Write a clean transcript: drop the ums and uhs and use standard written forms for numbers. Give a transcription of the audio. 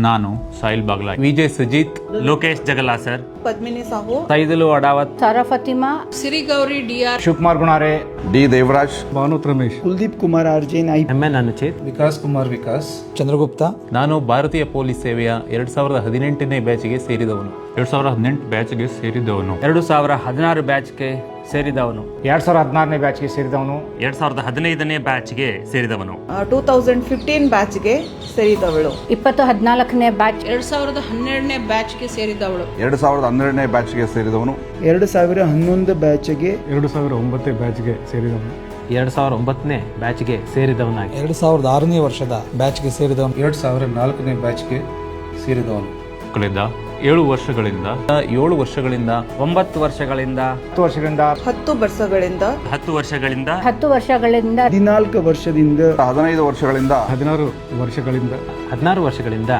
ನಾನು Sahil Bagla, Vijay Sujith, Lokesh Jagala sir, Padmini Sahu, Saidulu Adavath, Sara Fatima, Sirigowri D R, Shivakumar Gunare, D Devaraj, Bhanuth Ramesh, Kuldeep Kumar Arjen, MN Anuchith, Vikas Kumar Vikas, Chandragupta. ನಾನು ಭಾರತೀಯ ಪೊಲೀಸ್ ಸೇವೆಯ 2018ನೇ ಬ್ಯಾಚ್ಗೆ ಸೇರಿದವನು. 2018 ಬ್ಯಾಚ್ಗೆ ಸೇರಿದವನು. 2016 ಬ್ಯಾಚ್ಗೆ ಸೇರಿದವನು. 2016ನೇ ಬ್ಯಾಚ್ಗೆ ಸೇರಿದವನು. 2015ನೇ ಬ್ಯಾಚ್ಗೆ ಸೇರಿದವನು. 2015 ಬ್ಯಾಚ್ಗೆ ಸೇರಿದವಳು. 2014ನೇ ಬ್ಯಾಚ್, 2012ನೇ ಬ್ಯಾಚ್ಗೆ ಸೇರಿದವಳು. 2012ನೇ ಬ್ಯಾಚ್ಗೆ ಸೇರಿದವನು. 2011 ಬ್ಯಾಚ್ಗೆ, 2009 ಬ್ಯಾಚ್ಗೆ ಸೇರಿದವನು. 2009ನೇ ಬ್ಯಾಚ್ಗೆ ಸೇರಿದವನಾಗಿ 2006ನೇ ವರ್ಷದ ಬ್ಯಾಚ್ಗೆ ಸೇರಿದವನು. 2004ನೇ ಬ್ಯಾಚ್ಗೆ ಸೇರಿದವನು. ಕಳೆದ 7 ವರ್ಷಗಳಿಂದ 9 ವರ್ಷಗಳಿಂದ 9 ವರ್ಷಗಳಿಂದ 10 ವರ್ಷಗಳಿಂದ 10 ವರ್ಷಗಳಿಂದ 10 ವರ್ಷಗಳಿಂದ 10 ವರ್ಷಗಳಿಂದ 14 ವರ್ಷದಿಂದ 15 ವರ್ಷಗಳಿಂದ 16 ವರ್ಷಗಳಿಂದ 16 ವರ್ಷಗಳಿಂದ